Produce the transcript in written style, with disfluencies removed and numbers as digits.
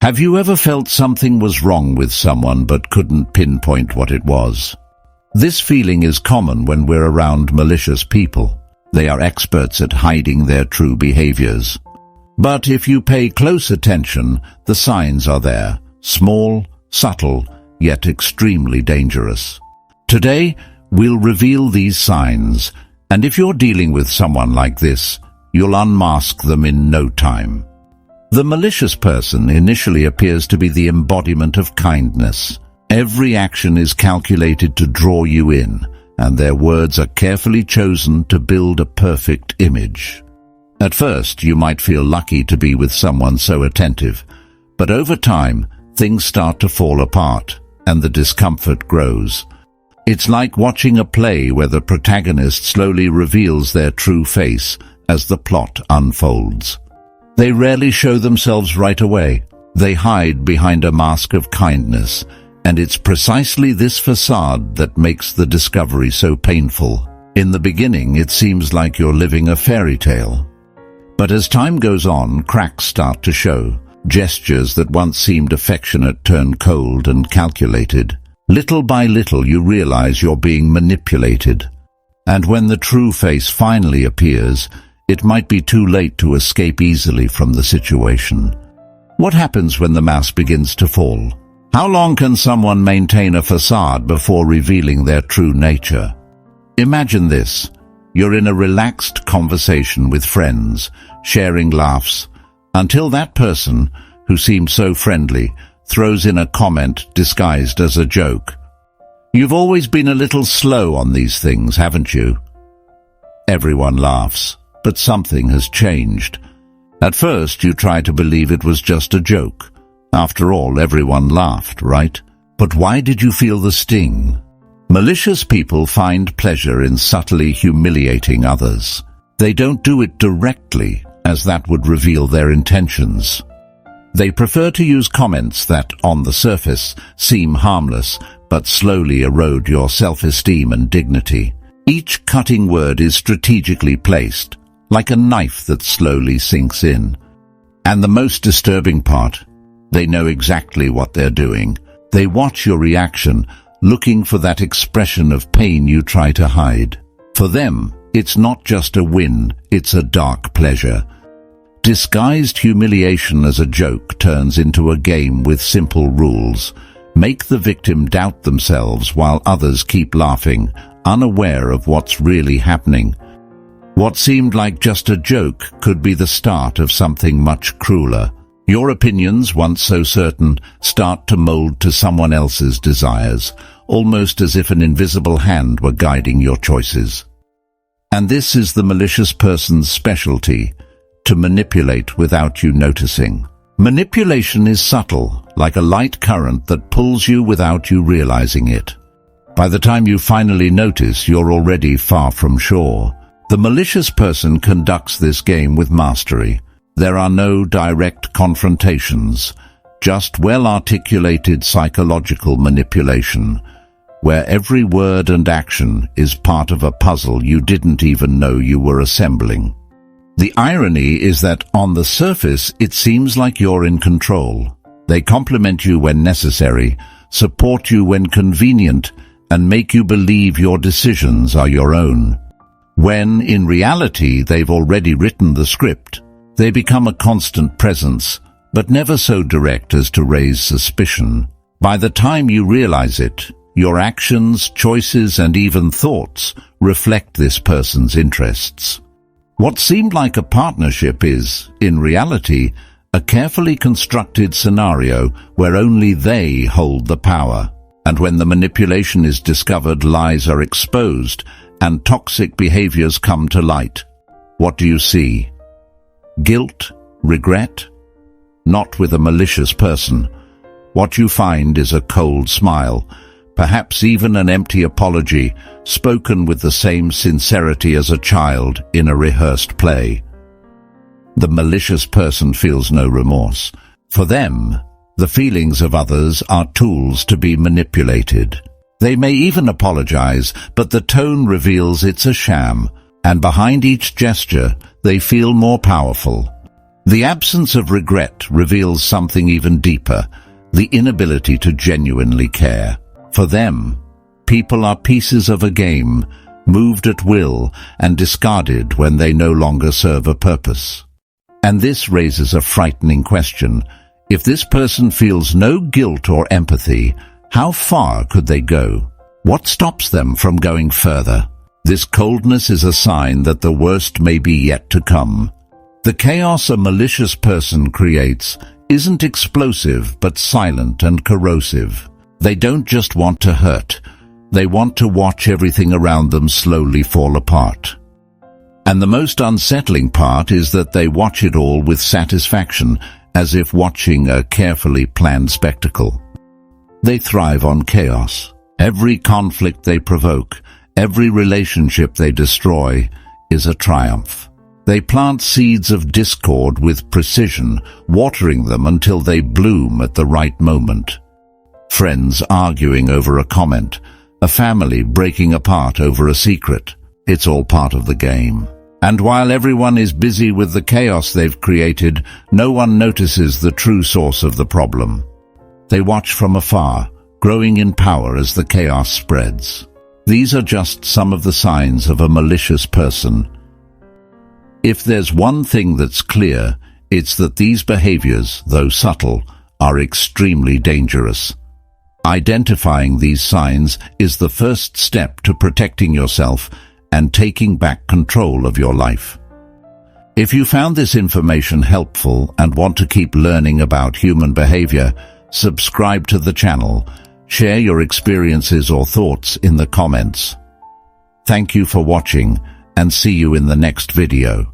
Have you ever felt something was wrong with someone but couldn't pinpoint what it was? This feeling is common when we're around malicious people. They are experts at hiding their true behaviors. But if you pay close attention, the signs are there, small, subtle, yet extremely dangerous. Today, we'll reveal these signs, and if you're dealing with someone like this, you'll unmask them in no time. The malicious person initially appears to be the embodiment of kindness. Every action is calculated to draw you in, and their words are carefully chosen to build a perfect image. At first, you might feel lucky to be with someone so attentive, but over time, things start to fall apart, and the discomfort grows. It's like watching a play where the protagonist slowly reveals their true face as the plot unfolds. They rarely show themselves right away. They hide behind a mask of kindness, and it's precisely this facade that makes the discovery so painful. In the beginning, it seems like you're living a fairy tale. But as time goes on, cracks start to show. Gestures that once seemed affectionate turn cold and calculated. Little by little, you realize you're being manipulated. And when the true face finally appears, it might be too late to escape easily from the situation. What happens when the mask begins to fall? How long can someone maintain a facade before revealing their true nature? Imagine this. You're in a relaxed conversation with friends, sharing laughs, until that person, who seemed so friendly, throws in a comment disguised as a joke. You've always been a little slow on these things, haven't you? Everyone laughs, but something has changed. At first, you try to believe it was just a joke. After all, everyone laughed, right? But why did you feel the sting? Malicious people find pleasure in subtly humiliating others. They don't do it directly, as that would reveal their intentions. They prefer to use comments that, on the surface, seem harmless, but slowly erode your self-esteem and dignity. Each cutting word is strategically placed, like a knife that slowly sinks in. And the most disturbing part, they know exactly what they're doing. They watch your reaction, looking for that expression of pain you try to hide. For them, it's not just a win, it's a dark pleasure. Disguised humiliation as a joke turns into a game with simple rules. Make the victim doubt themselves while others keep laughing, unaware of what's really happening. What seemed like just a joke could be the start of something much crueler. Your opinions, once so certain, start to mold to someone else's desires, almost as if an invisible hand were guiding your choices. And this is the malicious person's specialty, to manipulate without you noticing. Manipulation is subtle, like a light current that pulls you without you realizing it. By the time you finally notice, you're already far from shore. The malicious person conducts this game with mastery. There are no direct confrontations, just well-articulated psychological manipulation, where every word and action is part of a puzzle you didn't even know you were assembling. The irony is that on the surface it seems like you're in control. They compliment you when necessary, support you when convenient, and make you believe your decisions are your own. When, in reality, they've already written the script. They become a constant presence, but never so direct as to raise suspicion. By the time you realize it, your actions, choices, and even thoughts reflect this person's interests. What seemed like a partnership is, in reality, a carefully constructed scenario where only they hold the power. And when the manipulation is discovered, lies are exposed, and toxic behaviors come to light. What do you see? Guilt? Regret? Not with a malicious person. What you find is a cold smile, perhaps even an empty apology, spoken with the same sincerity as a child in a rehearsed play. The malicious person feels no remorse. For them, the feelings of others are tools to be manipulated. They may even apologize, but the tone reveals it's a sham, and behind each gesture, they feel more powerful. The absence of regret reveals something even deeper, the inability to genuinely care. For them, people are pieces of a game, moved at will and discarded when they no longer serve a purpose. And this raises a frightening question. If this person feels no guilt or empathy, how far could they go? What stops them from going further? This coldness is a sign that the worst may be yet to come. The chaos a malicious person creates isn't explosive but silent and corrosive. They don't just want to hurt. They want to watch everything around them slowly fall apart. And the most unsettling part is that they watch it all with satisfaction, as if watching a carefully planned spectacle. They thrive on chaos. Every conflict they provoke, every relationship they destroy, is a triumph. They plant seeds of discord with precision, watering them until they bloom at the right moment. Friends arguing over a comment, a family breaking apart over a secret. It's all part of the game. And while everyone is busy with the chaos they've created, no one notices the true source of the problem. They watch from afar, growing in power as the chaos spreads. These are just some of the signs of a malicious person. If there's one thing that's clear, it's that these behaviors, though subtle, are extremely dangerous. Identifying these signs is the first step to protecting yourself and taking back control of your life. If you found this information helpful and want to keep learning about human behavior, subscribe to the channel, share your experiences or thoughts in the comments. Thank you for watching, and see you in the next video.